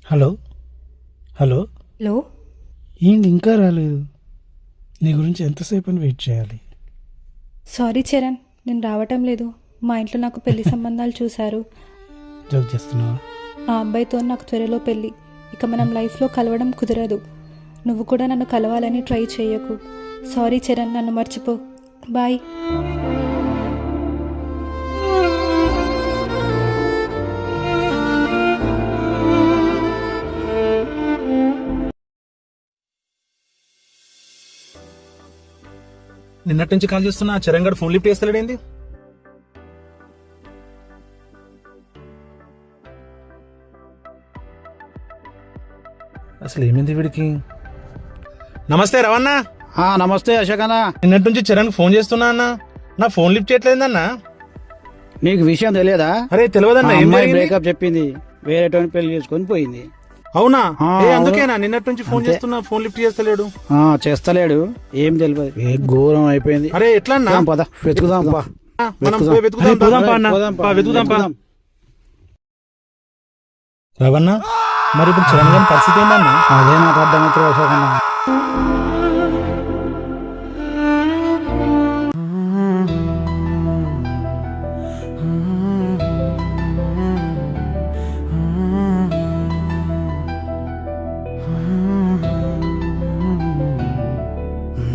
Hello hello hello. ఏంటి ఇంకా రాలేదు? నీ గురించి ఎంతసేపు అని వెయిట్ చేయాలి? సారీ చరణ్, నేను రావటం లేదు. మా ఇంట్లో నాకు పెళ్లి సంబంధాలు చూశారు. జోక్ చేస్తున్నావా? ఆ అబ్బాయితో నాకు త్వరలో పెళ్ళి. ఇక మనం లైఫ్లో కలవడం కుదరదు. నువ్వు కూడా నన్ను కలవాలని ట్రై చేయకు. సారీ చరణ్, నన్ను మర్చిపో. బాయ్. నిన్నటి నుంచి కాల్ చేస్తున్నా, చరణ్ గడు ఫోన్ లిఫ్ట్ చేస్తలేడేంది? అసలు ఏమైంది వీడికి? నమస్తే రవణ. నమస్తే అశోక్ అన్న. నిన్నటి నుంచి చరణ్ ఫోన్ చేస్తున్నా అన్న, నా ఫోన్ లిఫ్ట్ చేయట్లేదన్నా. నీకు విషయం తెలియదా? అరే తెలియదన్నా. ఏం జరిగింది? బ్రేకప్ చెప్పింది, వేరే పెళ్లి చేసుకొని పోయింది. అవునా? ఆ, అందుకేనా నిన్నటి నుంచి ఫోన్ చేస్తున్నా, ఫోన్ లిఫ్ట్ చేస్తలేడు? చేస్తలేడు, ఏం తెలియదు. ఘోరం అయిపోయింది. అరే ఎట్లా అన్నా? పద వెతుకుదాం పా. మనం పోయి వెతుకుదాం. వెతుకుదాం పా. రవణ, మరి ఇప్పుడు చరణ్ గారి పరిస్థితి ఏంటన్నా? అదే నాకు అర్థమవుతుంది అశోక్ అన్న.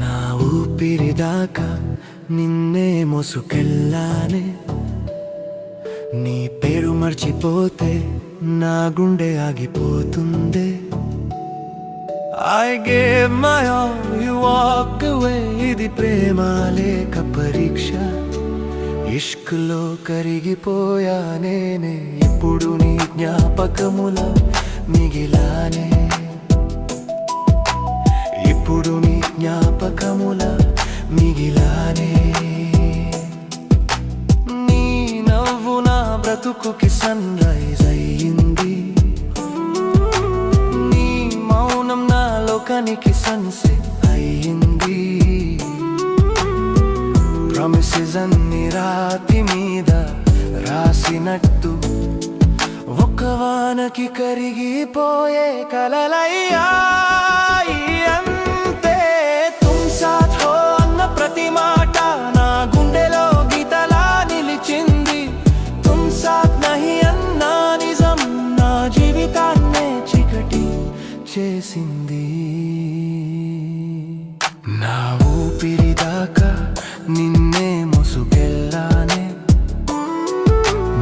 నా ఊపిరిదాకా నిన్నే మోసుకెళ్ళానే, నీ పేరు మర్చిపోతే నా గుండె ఆగిపోతుందే. I gave my all, you walk away. ఇది ప్రేమ లేక పరీక్ష, ఇష్క్లో కరిగిపోయా నేనే. ఇప్పుడు నీ జ్ఞాపకముల మిగిలానే, ఇప్పుడు నీ జ్ఞాపకముల మిగిలానే. నీ నవ్వు నా బ్రతుకుకి సన్ రైజ్ అయ్యింది, నీ మౌనం నా లోకానికి సన్సెట్ అయ్యింది. ప్రామిసెస్ అన్ని రాతి మీద రాసినట్టు ఒక వానకి కరిగిపోయే కలలయ్యాయి అంతే. తుమ్ సాథ్ హో అన్న ప్రతి మాట నా గుండెలో గీతలా నిలిచింది. తుమ్ సాథ్ నహీ అన్న నిజం నా జీవితాన్నే చీకటి చేసింది. నా ఊపిరిదాకా నిన్నే మోసుకెళ్ళానే,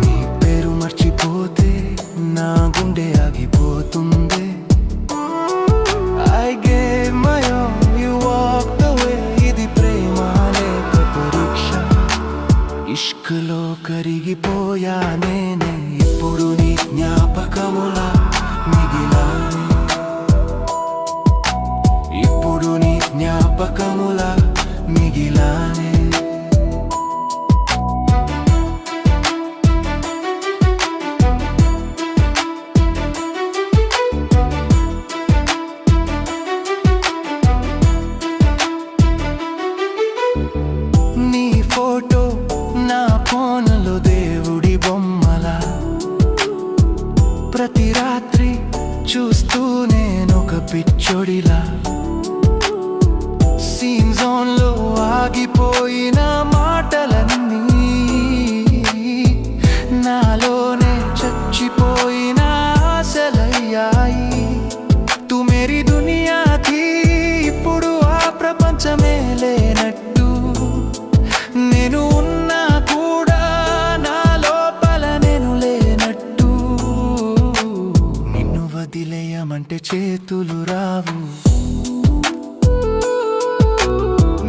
నీ పేరు మర్చిపోతే నా గుండె ఆగిపోతుంది. I gave my all, you walked away. ఇది ప్రేమ లేక పరీక్ష, ఇష్క్లో కరిగిపోయా నేనే. ఇప్పుడు నీ జ్ఞాపకముల మిగిలానే, ఇప్పుడు నీ జ్ఞాపకముల మిగిలానే. నీ ఫోటో నా ఫోన్లో దేవుడి బొమ్మలా, ప్రతి రాత్రి చూస్తూ నేనొక పిచ్చోడిలా. సీన్ జోన్లో ఆగిపోయిన మాటలన్నీ నాలోనే చచ్చిపోయిన ఆశలయ్యాయి. తు మేరీ దునియా థీ, ఇప్పుడు ఆ ప్రపంచమే లేనట్టు. నేను ఉన్నా కూడా నా లోపల నేను లేనట్టు. నిన్ను వదిలేయమంటే చేతులు రావు,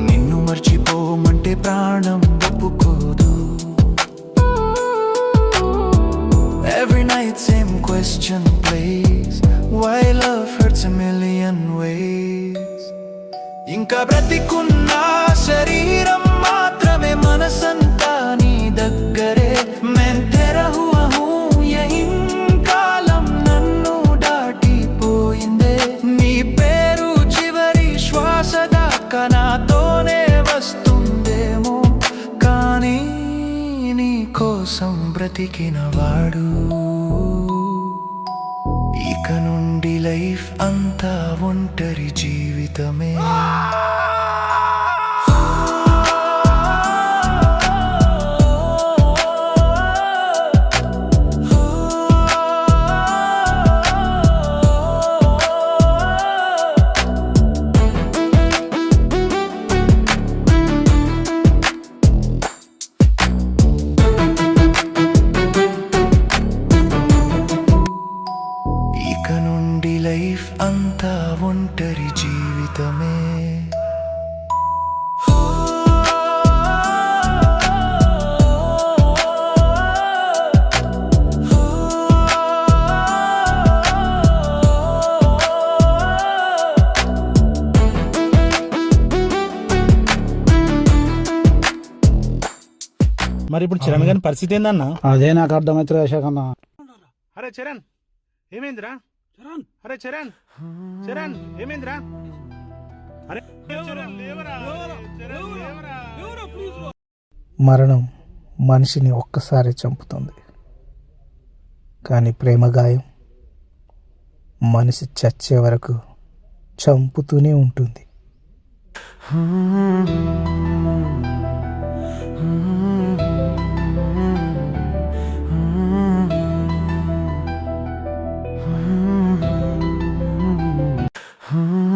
నిన్ను మర్చిపోమంటే ప్రాణం ఒప్పుకోదు. Every night same question plays, why love hurts a million ways. ఇంకా బ్రతికున్న శరీరం మాత్రమే, మనసంతా నీ దగ్గరే. मैं तेरा हुआ हूँ यही కాలం నన్ను దాటిపోయిందే. నీ పేరు చివరి శ్వాస దాకా నాతోనే వస్తుందేమో, కానీ నీ కోసం బ్రతికిన వాడు ఇక ఇక నుండి లైఫ్ అంతా ఒంటరి జీవితమే ఇక నుండి లైఫ్ అంతా ఒంటరి జీవితమే మరి ఇప్పుడు చరణ్ గారి పరిస్థితి ఏందన్నా? అదే నాకు అర్థమవుతుంది అశోక్ అన్న. అరే చరణ్ ఏమైందిరా? అరే చరణ్ చరణ్ ఏమైందిరా? అరే చరణ్ లేవరా, చరణ్ లేవరా. మరణం మనిషిని ఒక్కసారి చంపుతుంది, కానీ ప్రేమ గాయం మనిషి చచ్చే వరకు చంపుతూనే ఉంటుంది. Hmm